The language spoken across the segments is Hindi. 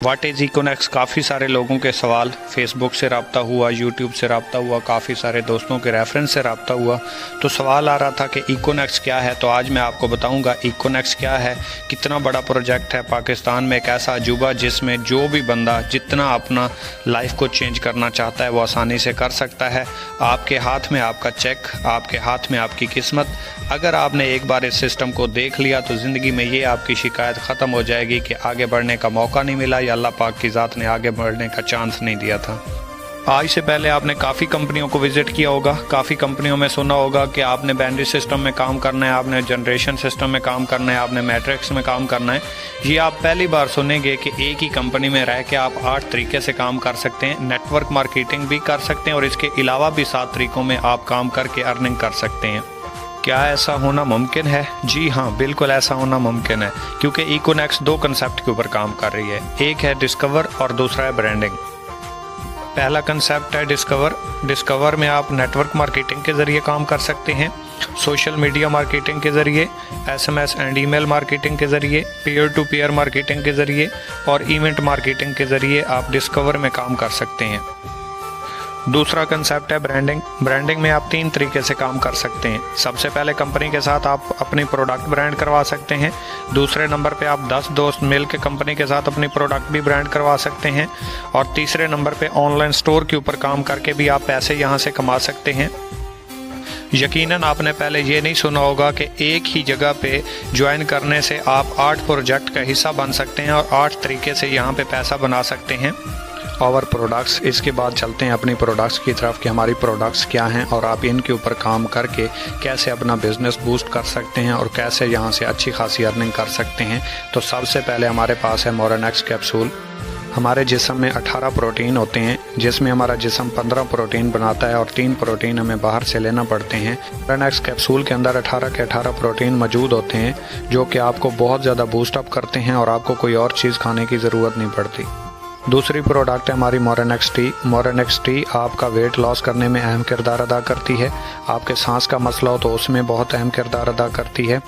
व्हाट इज़ इकोनेक्स, काफ़ी सारे लोगों के सवाल, फेसबुक से रब्ता हुआ, यूट्यूब से रब्ता हुआ, काफ़ी सारे दोस्तों के रेफरेंस से रब्ता हुआ, तो सवाल आ रहा था कि इकोनेक्स क्या है। तो आज मैं आपको बताऊंगा इकोनेक्स क्या है, कितना बड़ा प्रोजेक्ट है पाकिस्तान में, एक ऐसा अजूबा जिसमें जो भी बंदा जितना अपना लाइफ को चेंज करना चाहता है वो आसानी से कर सकता है। आपके हाथ में आपका चेक, आपके हाथ में आपकी किस्मत। अगर आपने एक बार इस सिस्टम को देख लिया तो ज़िंदगी में ये आपकी शिकायत ख़त्म हो जाएगी कि आगे बढ़ने का मौका नहीं मिला या अल्लाह पाक की ज़ात ने आगे बढ़ने का चांस नहीं दिया था। आज से पहले आपने काफ़ी कंपनियों को विज़िट किया होगा, काफ़ी कंपनियों में सुना होगा कि आपने बाइनरी सिस्टम में काम करना है, आपने जनरेशन सिस्टम में काम करना है, आपने मैट्रिक्स में काम करना है। ये आप पहली बार सुनेंगे कि एक ही कंपनी में रह के आप 8 तरीके से काम कर सकते हैं, नेटवर्क मार्केटिंग भी कर सकते हैं और इसके अलावा भी 7 तरीक़ों में आप काम करके अर्निंग कर सकते हैं। क्या ऐसा होना मुमकिन है? जी हाँ, बिल्कुल ऐसा होना मुमकिन है, क्योंकि इकोनेक्स 2 कंसेप्ट के ऊपर काम कर रही है। एक है डिस्कवर और दूसरा है ब्रांडिंग। पहला कंसेप्ट है डिस्कवर। डिस्कवर में आप नेटवर्क मार्केटिंग के ज़रिए काम कर सकते हैं, सोशल मीडिया मार्केटिंग के ज़रिए, SMS एंड ईमेल मार्केटिंग के ज़रिए, पीयर टू पीयर मार्केटिंग के ज़रिए और इवेंट मार्केटिंग के ज़रिए आप डिस्कवर में काम कर सकते हैं। दूसरा कंसेप्ट है ब्रांडिंग। ब्रांडिंग में आप 3 तरीके से काम कर सकते हैं। सबसे पहले कंपनी के साथ आप अपनी प्रोडक्ट ब्रांड करवा सकते हैं। दूसरे नंबर पे आप 10 दोस्त मिल के कंपनी के साथ अपनी प्रोडक्ट भी ब्रांड करवा सकते हैं। और तीसरे नंबर पे ऑनलाइन स्टोर के ऊपर काम करके भी आप पैसे यहाँ से कमा सकते हैं। यकीनन आपने पहले ये नहीं सुना होगा कि एक ही जगह पे ज्वाइन करने से आप 8 प्रोजेक्ट का हिस्सा बन सकते हैं और 8 तरीके से यहाँ पे पैसा बना सकते हैं। और प्रोडक्ट्स, इसके बाद चलते हैं अपनी प्रोडक्ट्स की तरफ कि हमारी प्रोडक्ट्स क्या हैं और आप इनके ऊपर काम करके कैसे अपना बिज़नेस बूस्ट कर सकते हैं और कैसे यहाँ से अच्छी खासी अर्निंग कर सकते हैं। तो सबसे पहले हमारे पास है मोरेनेक्स कैप्सूल। हमारे जिस्म में 18 प्रोटीन होते हैं, जिसमें हमारा जिस्म 15 प्रोटीन बनाता है और 3 प्रोटीन हमें बाहर से लेना पड़ते हैं। मोरेनेक्स कैप्सूल के अंदर 18 के 18 प्रोटीन मौजूद होते हैं जो कि आपको बहुत ज़्यादा बूस्टअप करते हैं और आपको कोई और चीज़ खाने की ज़रूरत नहीं पड़ती। दूसरी प्रोडक्ट है हमारी मोरेनेक्स टी। मोरेनेक्स टी आपका वेट लॉस करने में अहम किरदार अदा करती है। आपके सांस का मसला हो तो उसमें बहुत अहम किरदार अदा करती है।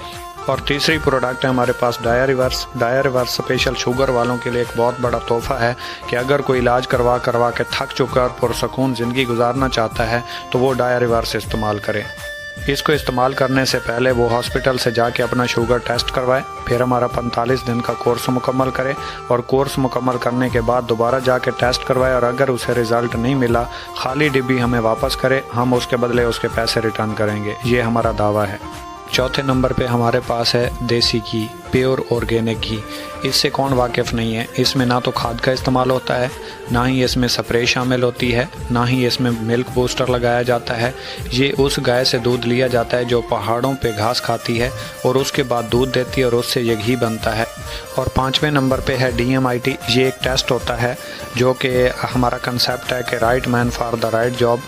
और तीसरी प्रोडक्ट है हमारे पास dia reverse. Dia reverse special sugar वालों के लिए एक बहुत बड़ा तोहफा है कि अगर कोई इलाज करवा के थक चुका और पुरसकून ज़िंदगी गुजारना चाहता है तो वो डाया रिवर्स इस्तेमाल करे। इसको इस्तेमाल करने से पहले वो हॉस्पिटल से जाके अपना शुगर टेस्ट करवाए, फिर हमारा 45 दिन का कोर्स मुकम्मल करे और कोर्स मुकम्मल करने के बाद दोबारा जाके टेस्ट करवाए और अगर उसे रिज़ल्ट नहीं मिला, खाली डिब्बी हमें वापस करे, हम उसके बदले उसके पैसे रिटर्न करेंगे। ये हमारा दावा है। चौथे नंबर पे हमारे पास है देसी घी, प्योर ऑर्गेनिक घी। इससे कौन वाकिफ़ नहीं है। इसमें ना तो खाद का इस्तेमाल होता है, ना ही इसमें स्प्रे शामिल होती है, ना ही इसमें मिल्क बूस्टर लगाया जाता है। ये उस गाय से दूध लिया जाता है जो पहाड़ों पे घास खाती है और उसके बाद दूध देती है और उससे ये घी बनता है। और 5वें नंबर पे है DMIT। ये एक टेस्ट होता है जो कि हमारा कंसेप्ट है कि right man for the right job,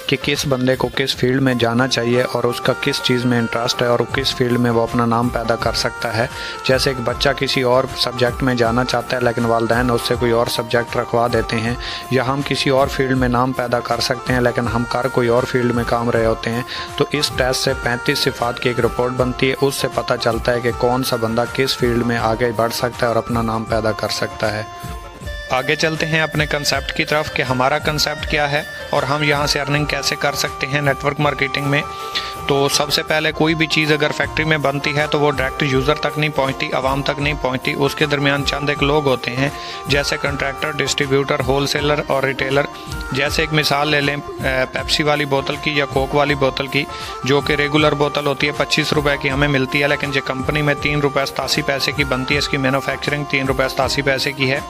कि किस बंदे को किस फील्ड में जाना चाहिए और उसका किस चीज़ में इंटरेस्ट है और किस फील्ड में वो अपना नाम पैदा कर सकता है। जैसे एक बच्चा किसी और सब्जेक्ट में जाना चाहता है लेकिन वालिदैन उससे कोई और सब्जेक्ट रखवा देते हैं, या हम किसी और फील्ड में नाम पैदा कर सकते हैं लेकिन हम कर कोई और फील्ड में काम रहे होते हैं। तो इस टेस्ट से 35 सिफात की एक रिपोर्ट बनती है, उससे पता चलता है कि कौन सा बंदा किस फील्ड में आगे बढ़ सकता है और अपना नाम पैदा कर सकता है। आगे चलते हैं अपने कंसेप्ट की तरफ कि हमारा कंसेप्ट क्या है और हम यहाँ से अर्निंग कैसे कर सकते हैं नेटवर्क मार्केटिंग में। तो सबसे पहले कोई भी चीज़ अगर फैक्ट्री में बनती है तो वो डायरेक्ट यूज़र तक नहीं पहुँचती, आवाम तक नहीं पहुँचती। उसके दरमियान चंद एक लोग होते हैं जैसे कंट्रैक्टर, डिस्ट्रीब्यूटर, होलसेलर और रिटेलर। जैसे एक मिसाल ले लें पेप्सी वाली बोतल की या कोक वाली बोतल की, जो कि रेगुलर बोतल होती है 25 रुपये की हमें मिलती है, लेकिन जो कंपनी में 3 रुपये 87 पैसे की बनती है, इसकी मैन्युफैक्चरिंग 3 रुपये 87 पैसे की है।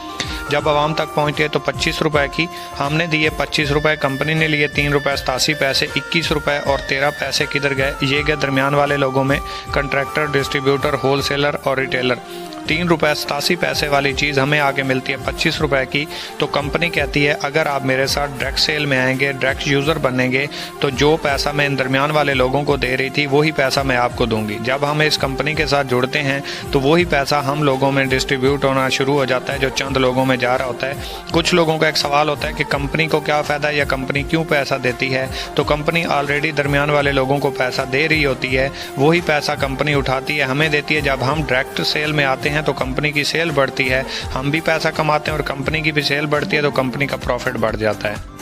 जब आवाम तक पहुँची है तो 25 रुपये की हमने दिए, 25 रुपये कंपनी ने लिए, 3 रुपये 87 पैसे, 21 रुपये और 13 पैसे किधर गए? ये गए दरमियान वाले लोगों में, कंट्रैक्टर, डिस्ट्रीब्यूटर, होलसेलर और रिटेलर। 3 रुपये 87 पैसे वाली चीज़ हमें आगे मिलती है 25 रुपये की। तो कंपनी कहती है अगर आप मेरे साथ डायरेक्ट सेल में आएंगे, डायरेक्ट यूज़र बनेंगे, तो जो पैसा मैं इन दरमियान वाले लोगों को दे रही थी वही पैसा मैं आपको दूंगी। जब हम इस कंपनी के साथ जुड़ते हैं तो वही पैसा हम लोगों में डिस्ट्रीब्यूट होना शुरू हो जाता है जो चंद लोगों में जा रहा होता है। कुछ लोगों का एक सवाल होता है कि कंपनी को क्या फ़ायदा या कंपनी क्यों पैसा देती है। तो कंपनी ऑलरेडी दरमियान वाले लोगों को पैसा दे रही होती है, वही पैसा कंपनी उठाती है, हमें देती है। जब हम डायरेक्ट सेल में आते हैं हैं तो कंपनी की सेल बढ़ती है, हम भी पैसा कमाते हैं और कंपनी की भी सेल बढ़ती है तो कंपनी का प्रॉफिट बढ़ जाता है।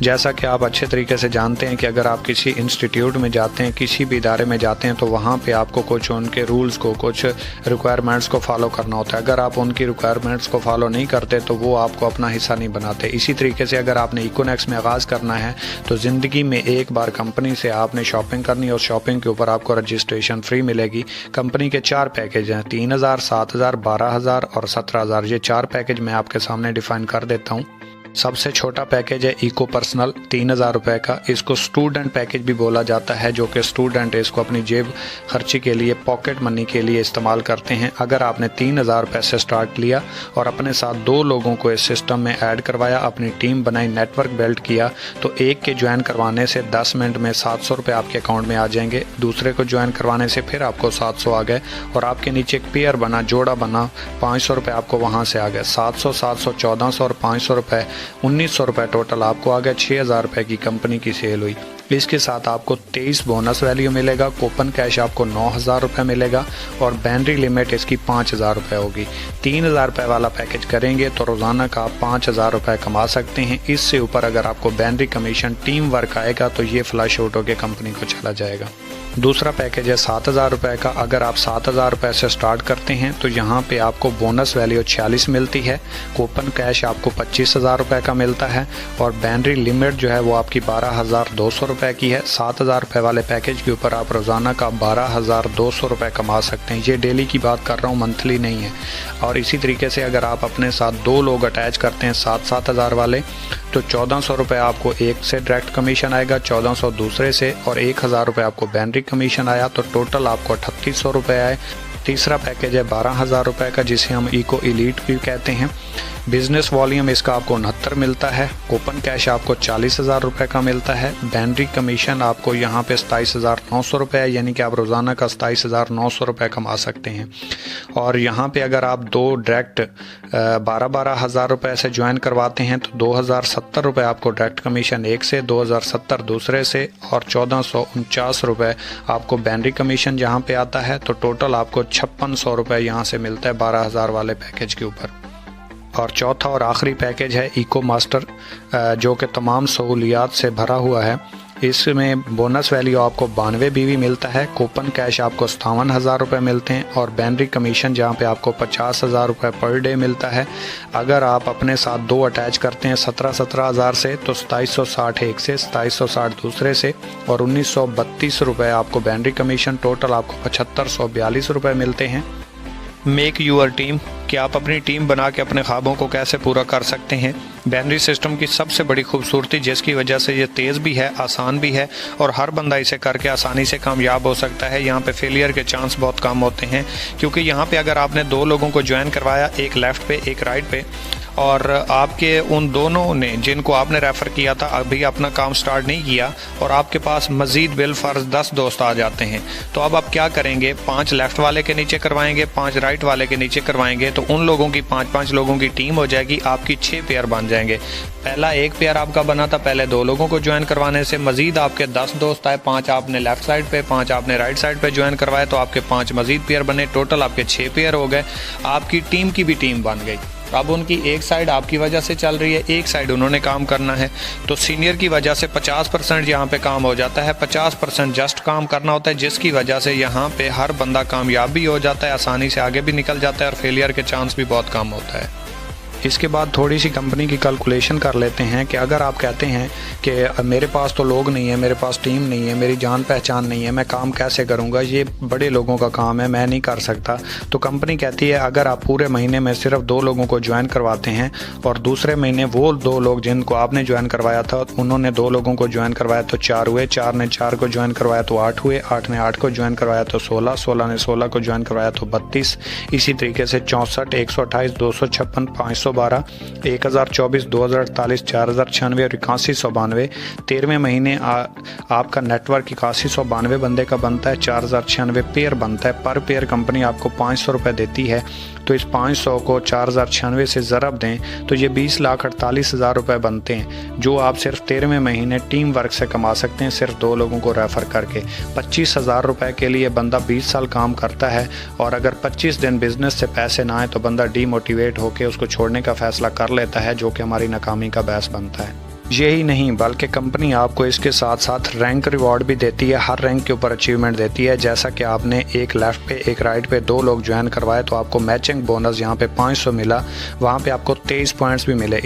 जैसा कि आप अच्छे तरीके से जानते हैं कि अगर आप किसी इंस्टीट्यूट में जाते हैं, किसी भी इदारे में जाते हैं, तो वहाँ पे आपको कुछ उनके रूल्स को, कुछ रिक्वायरमेंट्स को फॉलो करना होता है। अगर आप उनकी रिक्वायरमेंट्स को फॉलो नहीं करते तो वो आपको अपना हिस्सा नहीं बनाते। इसी तरीके से अगर आपने इकोनेक्स में आगाज़ करना है तो ज़िंदगी में एक बार कंपनी से आपने शॉपिंग करनी है और शॉपिंग के ऊपर आपको रजिस्ट्रेशन फ्री मिलेगी। कंपनी के 4 पैकेज हैं, 3000, 7000, 12000 और 17000। ये 4 पैकेज मैं आपके सामने डिफ़ाइन कर देता हूँ। सबसे छोटा पैकेज है इको पर्सनल, 3000 रुपये का। इसको स्टूडेंट पैकेज भी बोला जाता है, जो कि स्टूडेंट इसको अपनी जेब खर्ची के लिए, पॉकेट मनी के लिए इस्तेमाल करते हैं। अगर आपने 3000 रुपये से स्टार्ट लिया और अपने साथ 2 लोगों को इस सिस्टम में ऐड करवाया, अपनी टीम बनाई, नेटवर्क बिल्ड किया, तो एक के ज्वाइन करवाने से 10 मिनट में 700 रुपये आपके अकाउंट में आ जाएंगे। दूसरे को ज्वाइन करवाने से फिर आपको 700 आ गए और आपके नीचे एक पेयर बना, जोड़ा बना, 500 रुपये आपको वहाँ से आ गए। 700, 700, 1400 और 500 रुपये, 1900 रुपये टोटल आपको आ गया। 6000 रुपये की कंपनी की सेल हुई। इसके साथ आपको 23 बोनस वैल्यू मिलेगा, कूपन कैश आपको 9000 रुपये मिलेगा और बैटरी लिमिट इसकी 5000 रुपये होगी। 3000 रुपये वाला पैकेज करेंगे तो रोज़ाना का आप 5000 रुपये कमा सकते हैं। इससे ऊपर अगर आपको बैटरी कमीशन, टीम वर्क आएगा तो ये फ्लश आउट होकर कंपनी को चला जाएगा। दूसरा पैकेज है 7000 रुपये का। अगर आप 7000 रुपये से स्टार्ट करते हैं तो यहाँ पे आपको बोनस वैल्यू 46 मिलती है, कूपन कैश आपको 25000 रुपये का मिलता है और बैटरी लिमिट जो है वो आपकी 12200 रुपये की है। 7000 रुपये वाले पैकेज के ऊपर आप रोज़ाना का 12200 रुपये कमा सकते हैं। ये डेली की बात कर रहा हूँ, मंथली नहीं है। और इसी तरीके से अगर आप अपने साथ 2 लोग अटैच करते हैं 7-7000 वाले, तो 1400 रुपये आपको एक से डायरेक्ट कमीशन आएगा, 1400 दूसरे से और 1000 रुपये आपको बैटरी कमीशन आया, तो टोटल आपको 3800 रुपये आए। तीसरा पैकेज है 12000 रुपये का, जिसे हम इको एलीट भी कहते हैं। बिजनेस वॉल्यूम इसका आपको 69 मिलता है, कूपन कैश आपको 40000 रुपये का मिलता है, बैटरी कमीशन आपको यहाँ पे 27900 रुपये है, यानी कि आप रोज़ाना का 27900 रुपये कमा सकते हैं। और यहाँ पे अगर आप 2 डायरेक्ट 12-12 हज़ार रुपये से ज्वाइन करवाते हैं तो 2070 रुपये आपको डायरेक्ट कमीशन एक से, 2070 दूसरे से और 1449 रुपये आपको बैटरी कमीशन यहाँ पे आता है। तो टोटल आपको 5600 रुपये यहाँ से मिलता है 12000 वाले पैकेज के ऊपर। और चौथा और आखिरी पैकेज है इको मास्टर, जो कि तमाम सहूलियात से भरा हुआ है। इसमें बोनस वैल्यू आपको 92 BV मिलता है, कूपन कैश आपको 57,000 रुपये मिलते हैं और बैटरी कमीशन जहां पे आपको 50,000 रुपये पर डे मिलता है। अगर आप अपने साथ 2 अटैच करते हैं 17,000 से तो 2760 एक से, 2760 दूसरे से और 1932 रुपये आपको बैटरी कमीशन। टोटल आपको 7542 रुपये मिलते हैं। मेक यूअर टीम, कि आप अपनी टीम बना के अपने ख्वाबों को कैसे पूरा कर सकते हैं। बैनरी सिस्टम की सबसे बड़ी खूबसूरती, जिसकी वजह से ये तेज़ भी है, आसान भी है और हर बंदा इसे करके आसानी से कामयाब हो सकता है। यहाँ पे फेलियर के चांस बहुत कम होते हैं, क्योंकि यहाँ पे अगर आपने 2 लोगों को ज्वाइन करवाया, एक लेफ़्ट पे एक राइट पे, और आपके उन दोनों ने जिनको आपने रेफ़र किया था अभी अपना काम स्टार्ट नहीं किया और आपके पास मज़ीद बिलफर्ज 10 दोस्त आ जाते हैं, तो अब आप क्या करेंगे? 5 लेफ़्ट वाले के नीचे करवाएंगे, 5 राइट वाले के नीचे करवाएंगे, तो उन लोगों की 5-5 लोगों की टीम हो जाएगी, आपकी 6 पेयर बन जाएंगे। पहला एक पेयर आपका बना था पहले 2 लोगों को ज्वाइन करवाने से, मज़ीद आपके 10 दोस्त आए, 5 आपने लेफ़्ट साइड पे, 5 आपने राइट साइड पे ज्वाइन करवाए, तो आपके 5 मज़ीद पेयर बने, टोटल आपके 6 पेयर हो गए। आपकी टीम की भी टीम बन गई। अब उनकी एक साइड आपकी वजह से चल रही है, एक साइड उन्होंने काम करना है, तो सीनियर की वजह से 50% यहाँ पे काम हो जाता है, 50% जस्ट काम करना होता है, जिसकी वजह से यहाँ पे हर बंदा कामयाब भी हो जाता है, आसानी से आगे भी निकल जाता है और फेलियर के चांस भी बहुत कम होता है। इसके बाद थोड़ी सी कंपनी की कैलकुलेशन कर लेते हैं कि अगर आप कहते हैं कि मेरे पास तो लोग नहीं है, मेरे पास टीम नहीं है, मेरी जान पहचान नहीं है, मैं काम कैसे करूंगा, ये बड़े लोगों का काम है, मैं नहीं कर सकता। तो कंपनी कहती है अगर आप पूरे महीने में सिर्फ 2 लोगों को ज्वाइन करवाते हैं और दूसरे महीने वो 2 लोग जिनको आपने ज्वाइन करवाया था उन्होंने 2 लोगों को ज्वाइन करवाया तो 4 हुए, 4 ने 4 को ज्वाइन करवाया तो 8 हुए, 8 ने 8 को ज्वाइन करवाया तो 16, 16 ने 16 को ज्वाइन करवाया तो 32, इसी तरीके से 64, 128, 256, 500, 2112, 1024, 2048, 4096 और 8192। 13वें महीने आपका नेटवर्क 8192 बंदे का बनता है, 4096 पेयर बनता है। पर पेयर कंपनी आपको 500 रुपये देती है, तो इस 500 को 4096 से ज़रब दें तो ये 20,48,000 रुपये बनते हैं, जो आप सिर्फ 13वें महीने टीम वर्क से कमा सकते हैं, सिर्फ 2 लोगों को रेफ़र करके। 25,000 रुपये के लिए बंदा 20 साल काम करता है, और अगर 25 दिन बिजनेस से पैसे ना आए तो बंदा डीमोटिवेट होकर उसको छोड़ने का फ़ैसला कर लेता है, जो कि हमारी नाकामी का बायस बनता है। यही नहीं बल्कि कंपनी आपको इसके साथ साथ रैंक रिवॉर्ड भी देती है, हर रैंक के ऊपर अचीवमेंट देती है। जैसा कि आपने एक लेफ़्ट पे एक राइट पे 2 लोग ज्वाइन करवाए तो आपको मैचिंग बोनस यहाँ पे 500 मिला, वहाँ पे आपको 23 पॉइंट्स भी मिले।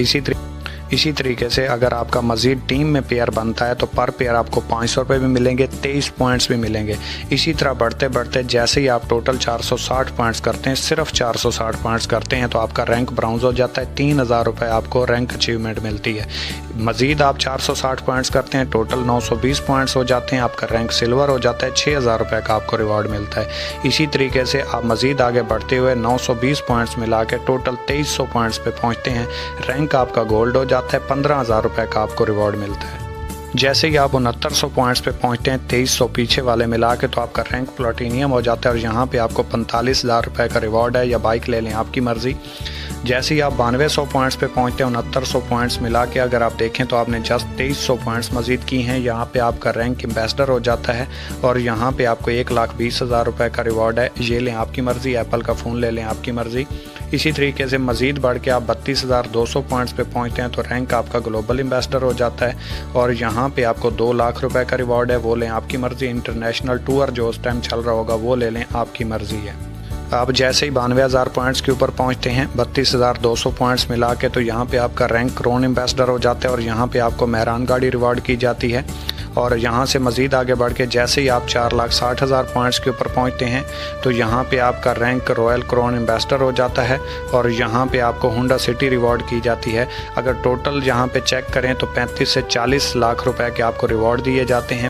इसी तरीके से अगर आपका मज़ीद टीम में पेयर बनता है तो पर पेयर आपको 500 रुपये भी मिलेंगे, 23 पॉइंट्स भी मिलेंगे। इसी तरह बढ़ते बढ़ते जैसे ही आप टोटल 460 पॉइंट्स करते हैं, सिर्फ 460 पॉइंट्स करते हैं, तो आपका रैंक ब्राउन्ज हो जाता है, 3000 रुपये आपको रैंक अचीवमेंट मिलती है। मज़ीद आप 460 पॉइंट्स करते हैं, टोटल 920 पॉइंट्स हो जाते हैं, आपका रैंक सिल्वर हो जाता है, 6000 रुपये का आपको रिवॉर्ड मिलता है। इसी तरीके से आप मज़ीद आगे बढ़ते हुए 920 पॉइंट्स मिला के टोटल 2300 पॉइंट्स पे पहुँचते हैं, रैंक आपका गोल्ड हो जाता है, 15,000 रुपये का आपको रिवॉर्ड मिलता है। जैसे ही आप 6900 पॉइंट्स पे पहुँचते हैं, 2300 पीछे वाले मिला के, तो आपका रैंक प्लैटिनियम हो जाता है, और यहाँ पे आपको 45,000 रुपये का रिवॉर्ड है, या बाइक ले लें, आपकी मर्ज़ी। जैसे ही आप 9200 पॉइंट्स पे पहुँचते हैं, 6900 पॉइंट्स मिला के अगर आप देखें तो आपने जस्ट 2300 पॉइंट्स मज़ीद की हैं, यहाँ पे आपका रैंक एम्बेसडर हो जाता है, और यहाँ पे आपको 1,20,000 रुपये का रिवॉर्ड है। ये लें, आपकी मर्ज़ी, एप्पल का फ़ोन ले लें, आपकी मर्ज़ी। इसी तरीके से मज़ीद बढ़ के आप 32,200 पॉइंट्स पे पहुँचते हैं तो रैंक आपका ग्लोबल एम्बेसडर हो जाता है, और यहाँ पे आपको 2 लाख रुपए का रिवॉर्ड है, वो लें, आपकी मर्ज़ी। इंटरनेशनल टूर जो उस टाइम चल रहा होगा वो ले लें, आपकी मर्ज़ी है। आप जैसे ही 92,000 पॉइंट्स के ऊपर पहुंचते हैं, 32,200 पॉइंट्स मिला के, तो यहाँ पे आपका रैंक क्रोन एम्बेसडर हो जाता है, और यहाँ पे आपको मेहरान गाड़ी रिवॉर्ड की जाती है। और यहाँ से मज़ीद आगे बढ़ के जैसे ही आप 4,60,000 पॉइंट्स के ऊपर पहुँचते हैं तो यहाँ पे आपका रैंक रॉयल क्राउन एम्बेसडर हो जाता है, और यहाँ पे आपको होंडा सिटी रिवॉर्ड की जाती है। अगर टोटल यहाँ पे चेक करें तो 35 से 40 लाख रुपए के आपको रिवॉर्ड दिए जाते हैं।